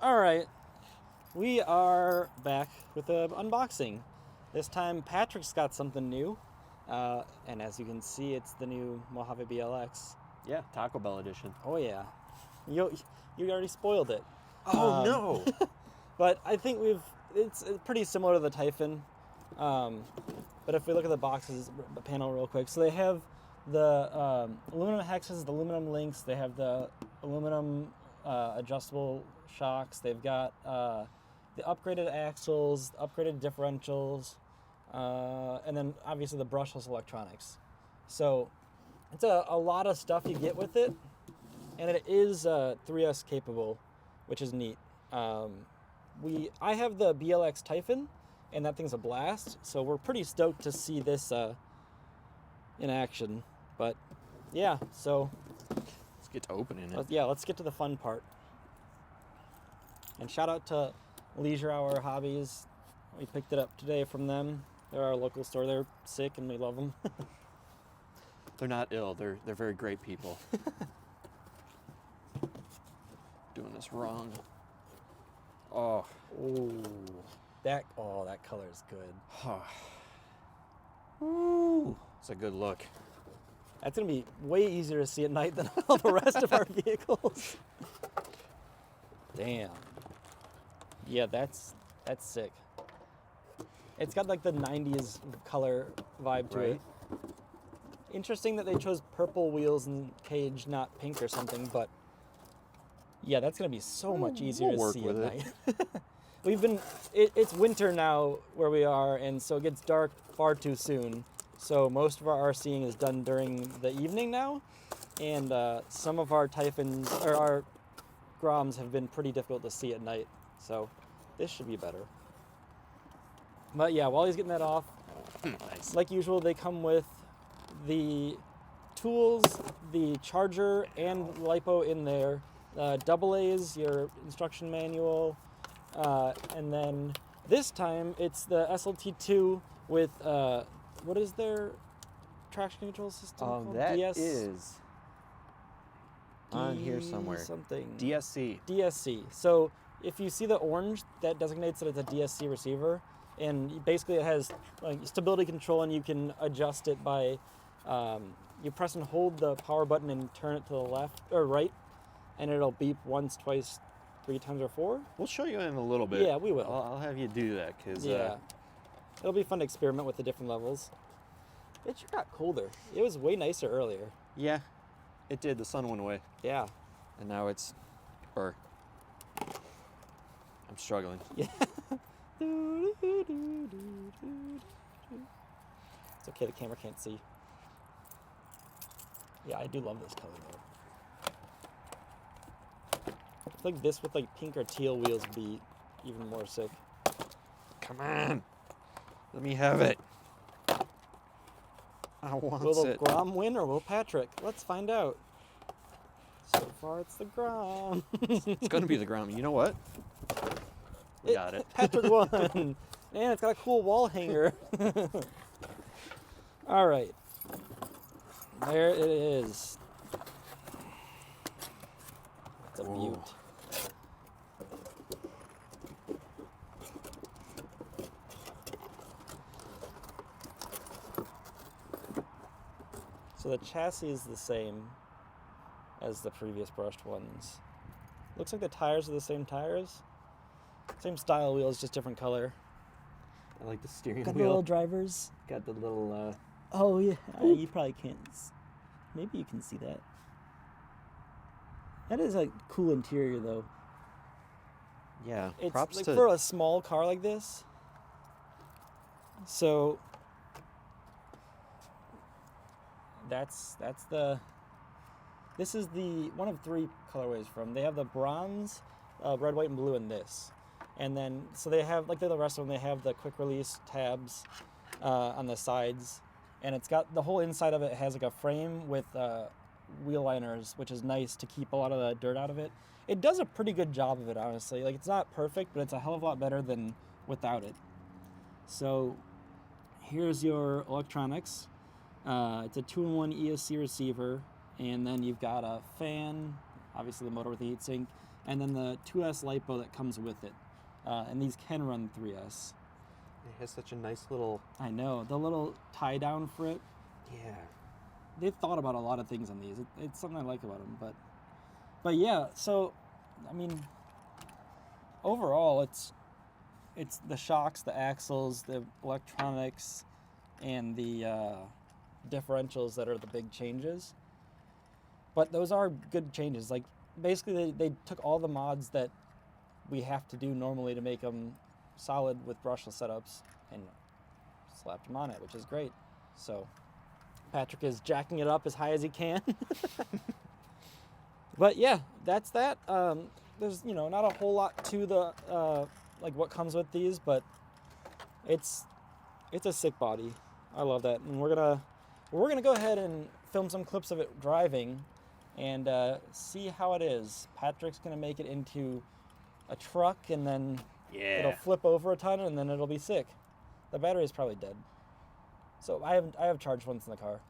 All right, we are back with an unboxing. This time Patrick's got something new, and as you can see, it's the new Mojave BLX. Yeah, Taco Bell edition. Oh yeah, you already spoiled it. Oh no! But I think it's pretty similar to the Typhon. But if we look at the boxes panel real quick, so they have the aluminum hexes, the aluminum links. They have the aluminum adjustable shocks. They've got the upgraded axles, upgraded differentials, and then obviously the brushless electronics. So it's a lot of stuff you get with it, and it is 3S capable, which is neat. I have the BLX Typhon, and that thing's a blast, so we're pretty stoked to see this in action. But yeah, so Let's get to opening it. let's get to the fun part. And shout out to Leisure Hour Hobbies. We picked it up today from them. They're our local store. They're sick, and we love them. They're not ill. They're very great people. Doing this wrong. Oh. That color is good. Ooh. It's a good look. That's gonna be way easier to see at night than all the rest of our vehicles. Damn. Yeah, that's sick. It's got like the 90s color vibe to it. Interesting that they chose purple wheels and cage, not pink or something, but yeah, that's gonna be so much easier to see at night. It's winter now where we are, and so it gets dark far too soon. So most of our RCing is done during the evening now, and some of our Typhons or our Groms have been pretty difficult to see at night. So this should be better. But yeah, while he's getting that off, Nice. like usual, they come with the tools, the charger, and LiPo in there. Double A's, your instruction manual, and then this time it's the SLT2 with what is their traction control system called? That is on here somewhere. Something. DSC. DSC. So if you see the orange, that designates that it's a DSC receiver, and basically it has like stability control, and you can adjust it by you press and hold the power button and turn it to the left or right, and it'll beep once, twice, 3 times, or 4. We'll show you in a little bit. Yeah, we will. I'll have you do that because it'll be fun to experiment with the different levels. It sure got colder. It was way nicer earlier. yeah, it did. The sun went away, Yeah. and now it's I'm struggling. Yeah. It's okay, the camera can't see. Yeah, I do love this color though. I feel like this with like pink or teal wheels would be even more sick. Come on, let me have it. I want Will the it. Grom win or will Patrick? Let's find out. So far, it's the Grom. It's gonna be the Grom. You know what? We got it. Patrick won. Man, it's got a cool wall hanger. All right. There it is. It's a beaut. So the chassis is the same as the previous brushed ones. Looks like the tires are the same tires. Same style wheels, just different color. I like the steering Got the wheel. little drivers. Got the little. Oh yeah, you probably can't. Maybe you can see that. That is a cool interior though. Yeah. It's props like to. for a small car like this. So this is the one of 3 colorways from. They have the bronze, red, white, and blue in this. And then, so they have, like the rest of them, they have the quick release tabs on the sides. And it's got, the whole inside of it has like a frame with wheel liners, which is nice to keep a lot of the dirt out of it. It does a pretty good job of it, honestly. Like, it's not perfect, but it's a hell of a lot better than without it. So here's your electronics. It's a 2-in-1 ESC receiver, and then you've got a fan, obviously the motor with the heatsink, and then the 2S LiPo that comes with it. And these can run 3S. It has such a nice little... I know, the little tie down for it. Yeah. They've thought about a lot of things on these. It's something I like about them, but yeah. So, I mean, overall, it's the shocks, the axles, the electronics, and the differentials that are the big changes. But those are good changes. Like, basically, they took all the mods that we have to do normally to make them solid with brushless setups and slapped them on it, which is great. So Patrick is jacking it up as high as he can. But yeah, that's that. There's not a whole lot to the like what comes with these, but it's a sick body. I love that, and we're gonna go ahead and film some clips of it driving and see how it is. Patrick's gonna make it into a truck, and then it'll flip over a ton, and then it'll be sick. The battery is probably dead. So I have charged once in the car.